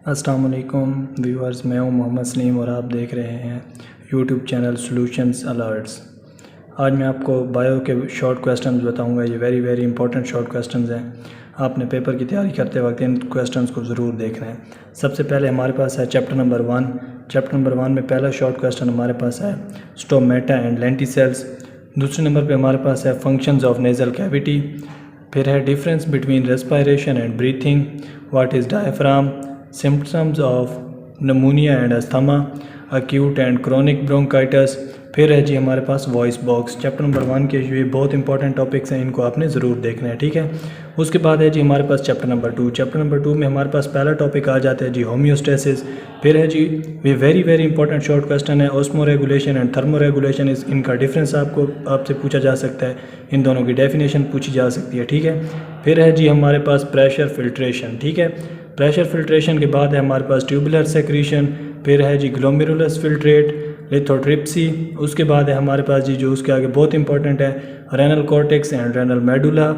अस्सलाम वालेकुम व्यूअर्स, मैं हूं मोहम्मद सलीम और आप देख रहे हैं यूट्यूब चैनल सॉल्यूशंस अलर्ट्स। आज मैं आपको बायो के शॉर्ट क्वेश्चंस बताऊंगा। ये वेरी इंपॉर्टेंट शॉर्ट क्वेश्चंस हैं। आपने पेपर की तैयारी करते वक्त इन क्वेश्चंस को ज़रूर देखना है। सबसे पहले हमारे पास है चैप्टर नंबर 1। चैप्टर नंबर 1 में पहला शॉर्ट क्वेश्चन हमारे पास है स्टोमेटा एंड लेंटिसेल्स। दूसरे नंबर पर हमारे पास है फंक्शंस ऑफ नेजल कैविटी। फिर है difference between respiration and breathing, what is diaphragm, symptoms of नमूनिया and asthma, acute and chronic bronchitis. फिर है जी हमारे पास वॉइस बॉक्स। चैप्टर नंबर 1 के ये बहुत इंपॉर्टेंट टॉपिक्स हैं, इनको आपने ज़रूर देखना है, ठीक है। उसके बाद है जी हमारे पास चैप्टर नंबर 2। चैप्टर नंबर 2 में हमारे पास पहला टॉपिक आ जाता है जी होम्योस्टेसिस। फिर है जी ये वेरी इंपॉर्टेंट शॉर्ट क्वेश्चन है osmo regulation and thermo regulation. इनका डिफरेंस आपसे पूछा जा सकता है, इन दोनों की डेफिनेशन पूछी जा सकती है, ठीक है। फिर है जी हमारे पास प्रेशर फिल्ट्रेशन, ठीक है। प्रेशर फिल्ट्रेशन के बाद है हमारे पास ट्यूबुलर सेक्रीशन। फिर है जी ग्लोमेरुलस फिल्ट्रेट, लिथोट्रिप्सी। उसके बाद है हमारे पास जी जो उसके आगे बहुत इंपॉर्टेंट है renal cortex and renal medulla.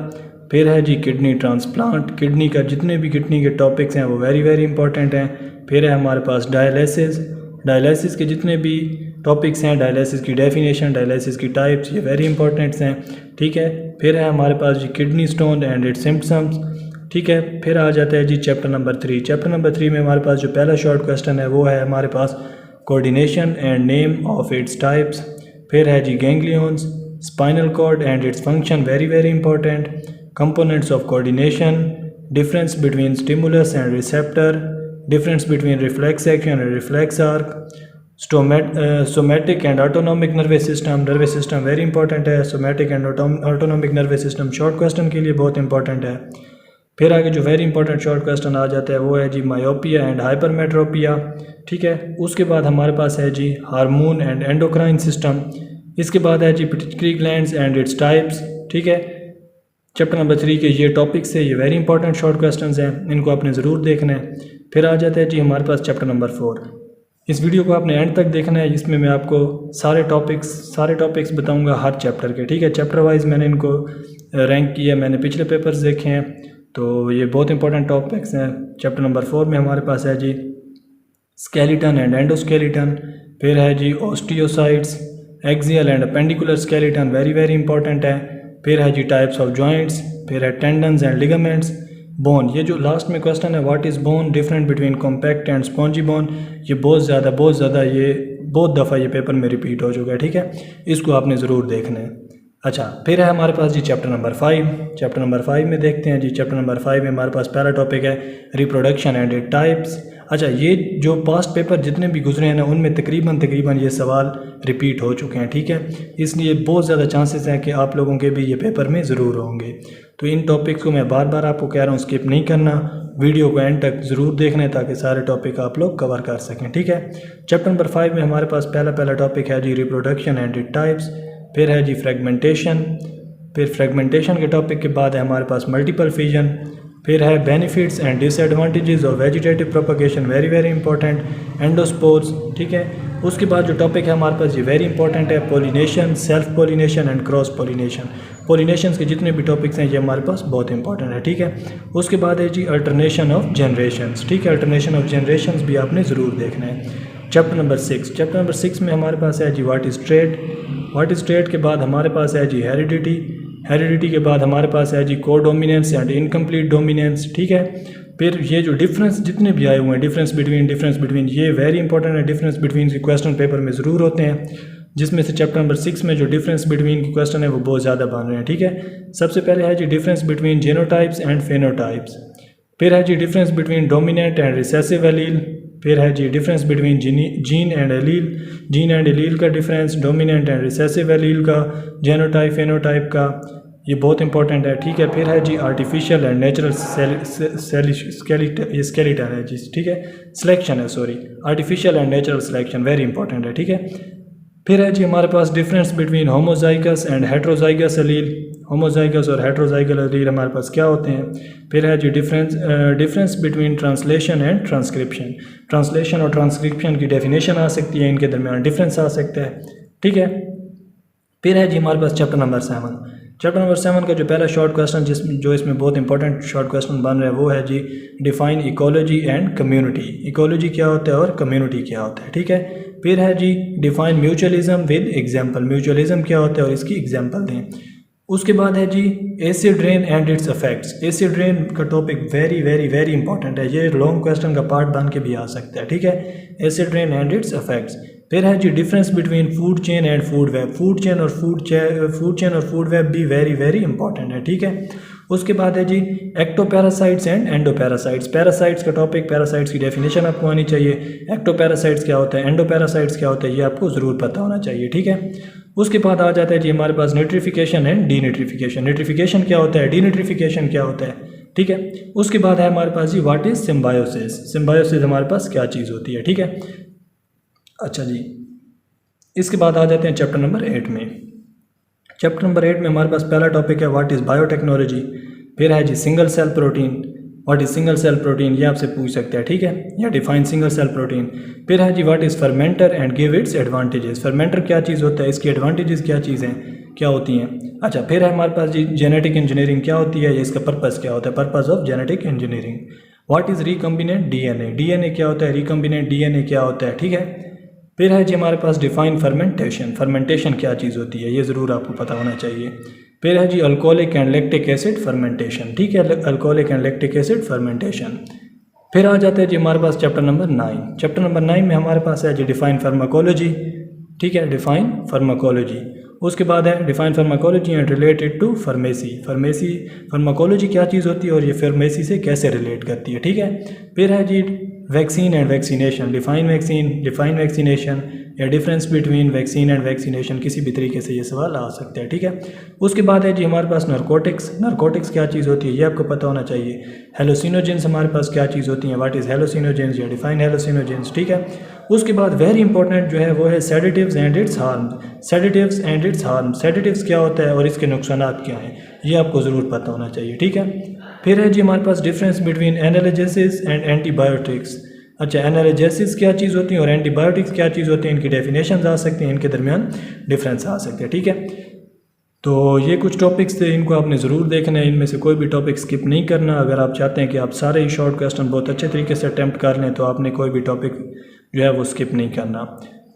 फिर है जी किडनी ट्रांसप्लांट। किडनी का जितने भी किडनी के टॉपिक्स हैं वो वेरी इंपॉर्टेंट हैं। फिर है हमारे पास डायलिसिस के जितने भी टॉपिक्स हैं, डायलिसिस की डेफिनेशन, डायलिसिस की टाइप्स, ये वेरी इंपॉर्टेंट्स हैं, ठीक है। फिर है हमारे पास जी kidney stone and its symptoms, ठीक है। फिर आ जाता है जी चैप्टर नंबर 3। चैप्टर नंबर 3 में हमारे पास जो पहला शॉर्ट क्वेश्चन है वो है हमारे पास coordination and name of its types. फिर है जी ganglions, spinal cord and its function, very important. Components of coordination, difference between stimulus and receptor, difference between reflex action and reflex arc, somatic and autonomic nervous system very important है। Somatic and autonomic nervous system short question के लिए बहुत important है। फिर आगे जो very important short question आ जाता है वो है जी मायोपिया एंड हाइपरमेट्रोपिया, ठीक है। उसके बाद हमारे पास है जी हार्मोन एंड एंडोक्राइन सिस्टम। इसके बाद है जी pituitary glands and its types, ठीक है। चैप्टर नंबर 3 के ये टॉपिक्स है, ये वेरी इंपॉर्टेंट शॉर्ट क्वेश्चंस हैं, इनको आपने ज़रूर देखना है। फिर आ जाता है जी हमारे पास चैप्टर नंबर 4। इस वीडियो को आपने एंड तक देखना है, इसमें मैं आपको सारे टॉपिक्स बताऊंगा हर चैप्टर के, ठीक है। चैप्टर वाइज मैंने इनको रैंक किया, मैंने पिछले पेपर्स देखे हैं, तो ये बहुत इंपॉर्टेंट टॉपिक्स हैं। चैप्टर नंबर 4 में हमारे पास है जी स्केलेटन एंड एंडोस्केलेटन। फिर है जी osteocytes, axial and appendicular skeleton, very important है। फिर है जी टाइप्स ऑफ जॉइंट्स। फिर है टेंडन्स एंड लिगामेंट्स। बोन, ये जो लास्ट में क्वेश्चन है what is bone, different between compact and spongy bone, ये बहुत ज़्यादा ये बहुत दफ़ा ये पेपर में रिपीट हो चुका है, ठीक है। इसको आपने ज़रूर देखना है। अच्छा, फिर है हमारे पास जी चैप्टर नंबर 5। चैप्टर नंबर 5 में देखते हैं जी। चैप्टर नंबर 5 में हमारे पास पहला टॉपिक है रिप्रोडक्शन एंड इट टाइप्स। अच्छा, ये जो पास्ट पेपर जितने भी गुजरे हैं ना उनमें तकरीबन ये सवाल रिपीट हो चुके हैं, ठीक है। इसलिए बहुत ज़्यादा चांसेस हैं कि आप लोगों के भी ये पेपर में ज़रूर होंगे। तो इन टॉपिक्स को मैं बार आपको कह रहा हूँ स्किप नहीं करना, वीडियो को एंड तक ज़रूर देखना है ताकि सारे टॉपिक आप लोग कवर कर सकें, ठीक है। चैप्टर नंबर 5 में हमारे पास पहला टॉपिक है जी रिप्रोडक्शन एंड इट टाइप्स। फिर है जी फ्रेगमेंटेशन। फिर फ्रेगमेंटेशन के टॉपिक के बाद है हमारे पास मल्टीपल फिजन। फिर है benefits and disadvantages of vegetative propagation, very important. Endospores, ठीक है। उसके बाद जो टॉपिक है हमारे पास ये वेरी इंपॉर्टेंट है pollination, self pollination and cross pollination. Pollinations के जितने भी टॉपिक्स हैं ये हमारे पास बहुत इंपॉर्टेंट है, ठीक है। उसके बाद है जी अल्टरनेशन ऑफ जनरेशंस, ठीक है। अल्टरनेशन ऑफ जनरेशंस भी आपने ज़रूर देखना है। Chapter number 6। चैप्टर नंबर 6 में हमारे पास है जी व्हाट इज़ ट्रेट के बाद हमारे पास है जी हेरिडिटी के बाद हमारे पास है जी कोडोमिनेंस एंड इनकम्प्लीट डोमिनेंस, ठीक है। फिर ये जो डिफरेंस जितने भी आए हुए हैं डिफरेंस बिटवीन ये वेरी इंपॉर्टेंट है। डिफरेंस बिटवीन के क्वेश्चन पेपर में ज़रूर होते हैं, जिसमें से चैप्टर नंबर 6 में जो डिफरेंस बिटवीन के क्वेश्चन है वो बहुत ज़्यादा बन रहे हैं, ठीक है। सबसे पहले है जी difference between genotypes and phenotypes. फिर है जी difference between dominant and recessive allele. फिर है जी difference between gene and allele का difference, dominant and recessive allele का, जेनोटाइप फेनोटाइप का, ये बहुत इंपॉर्टेंट है, ठीक है। फिर है जी आर्टिफिशियल एंड नेचुरल स्केलेटन है जी, ठीक है। सिलेक्शन है, sorry, artificial and natural selection very important है, ठीक है। फिर है जी हमारे पास difference between homozygous and heterozygous allele. Homozygous और हेट्रोजाइगल एलील हमारे पास क्या होते हैं। फिर है जी difference between translation and transcription. Translation और ट्रांसक्रिप्शन की डेफिनेशन आ सकती है, इनके दरमियान डिफरेंस आ सकता है, ठीक है। फिर है जी हमारे पास चैप्टर नंबर 7। चैप्टर नंबर 7 का जो पहला शॉर्ट क्वेश्चन जो इसमें बहुत इंपॉर्टेंट शॉर्ट क्वेश्चन बन रहा है वो है जी, define ecology and community. Ecology क्या होता है और कम्युनिटी क्या होता है, ठीक है। फिर है जी, define mutualism with example. Mutualism क्या होता है और इसकी एग्जांपल दें। उसके बाद है जी, acid rain and its effects. Acid rain का topic very very very important है, ये लॉन्ग क्वेश्चन का पार्ट बन के भी आ सकता है, ठीक है। Acid rain and its effects. फिर है जी, difference between food chain and food web. Food chain और फूड वेब भी वेरी वेरी इंपॉर्टेंट है, ठीक है। उसके बाद है जी, एक्टोपैरासाइट्स एंड एंडोपैरासाइट्स। पैरासाइट्स का टॉपिक, पैरासाइट्स की डेफिनेशन आपको आनी चाहिए। एक्टोपैरासाइट्स क्या होता है, एंडोपैरासाइट्स क्या होता है, ये आपको ज़रूर पता होना चाहिए, ठीक है। उसके बाद आ जाता है जी हमारे पास न्यूट्रिफिकेशन एंड डीन्यूट्रिफिकेशन। न्यूट्रिफिकेशन क्या होता है, डीन्यूट्रिफिकेशन क्या होता है, ठीक है। उसके बाद है हमारे पास जी, व्हाट इज़ सिम्बायोसिस। सिम्बायोसिस हमारे पास क्या चीज़ होती है, ठीक है। अच्छा जी, इसके बाद आ जाते हैं चैप्टर नंबर 8 में। चैप्टर नंबर 8 में हमारे पास पहला टॉपिक है व्हाट इज़ बायोटेक्नोलॉजी। फिर है जी, single cell protein. What is single cell protein, ये आपसे पूछ सकते हैं, ठीक है, या डिफाइन सिंगल सेल प्रोटीन। फिर है जी, what is fermenter and give its advantages. Fermenter क्या चीज़ होता है, इसकी एडवांटेजेस क्या चीज़ें क्या होती हैं। अच्छा, फिर है हमारे पास जी, जेनेटिक इंजीनियरिंग क्या होती है, या इसका पर्पज़ क्या होता है, purpose of genetic engineering. What is recombinant DNA. DNA क्या होता है, रिकम्बिनेंट डीएनए क्या होता है, ठीक है। फिर है जी हमारे पास डिफाइन फर्मेंटेशन। फर्मेंटेशन क्या चीज़ होती है, ये ज़रूर आपको पता होना चाहिए। फिर है जी, alcoholic and lactic acid fermentation, ठीक है, alcoholic and lactic acid fermentation. फिर आ जाते हैं जी हमारे पास चैप्टर नंबर 9। चैप्टर नंबर 9 में हमारे पास है जी, डिफाइन फार्माकोलॉजी, ठीक है, डिफाइन फार्माकोलॉजी। उसके बाद है define pharmacology and related to pharmacy. Pharmacology क्या चीज़ होती है और ये फार्मेसी से कैसे रिलेट करती है, ठीक है। फिर है जी, vaccine and vaccination. Define vaccine, define vaccination, या difference between vaccine and vaccination, किसी भी तरीके से ये सवाल आ सकता है, ठीक है। उसके बाद है जी हमारे पास नारकोटिक्स। नारकोटिक्स क्या चीज़ होती है, ये आपको पता होना चाहिए। हेलोसिनोजेंस हमारे पास क्या चीज़ होती हैं, व्हाट इज़ हेलोसिनोजेंस या डिफाइन हेलोसिनोजेंस, ठीक है। उसके बाद वेरी इंपॉर्टेंट जो है वो है sedatives and it's harm. Sedatives and it's harm, sedatives क्या होता है और इसके नुकसानात क्या हैं, ये आपको ज़रूर पता होना चाहिए, ठीक है। फिर है जी हमारे पास difference between analysis and antibiotics. अच्छा, एनालिसिस क्या चीज़ होती है और एंटीबायोटिक्स क्या चीज़ होती है, इनकी डेफिनेशन आ सकती हैं, इनके दरमियान डिफरेंस आ सकते हैं, ठीक है। तो ये कुछ टॉपिक्स थे, इनको आपने ज़रूर देखना है, इनमें से कोई भी टॉपिक स्किप नहीं करना। अगर आप चाहते हैं कि आप सारे ही शॉर्ट क्वेश्चन बहुत अच्छे तरीके से अटैम्प्ट कर लें तो आपने कोई भी टॉपिक जो है वो स्किप नहीं करना।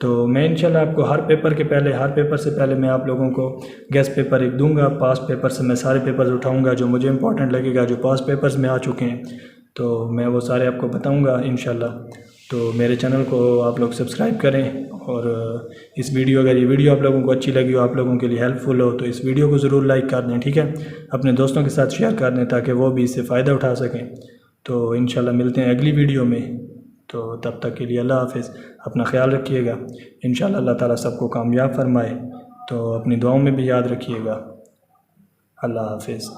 तो मैं इंशाल्लाह आपको हर पेपर से पहले मैं आप लोगों को गेस्ट पेपर एक दूंगा। पास्ट पेपर से मैं सारे पेपर्स उठाऊंगा जो मुझे इंपॉर्टेंट लगेगा, जो पास्ट पेपर्स में आ चुके हैं, तो मैं वो सारे आपको बताऊंगा इंशाल्लाह। तो मेरे चैनल को आप लोग सब्सक्राइब करें, और इस वीडियो, अगर ये वीडियो आप लोगों को अच्छी लगी हो, आप लोगों के लिए हेल्पफुल हो, तो इस वीडियो को ज़रूर लाइक कर दें, ठीक है। अपने दोस्तों के साथ शेयर कर दें ताकि वो भी इससे फ़ायदा उठा सकें। तो इंशाल्लाह मिलते हैं अगली वीडियो में। तो तब तक के लिए अल्लाह हाफ़िज़, अपना ख्याल रखिएगा। इंशाल्लाह अल्लाह ताला सबको कामयाब फरमाए, तो अपनी दुआओं में भी याद रखिएगा। अल्लाह हाफ़िज़।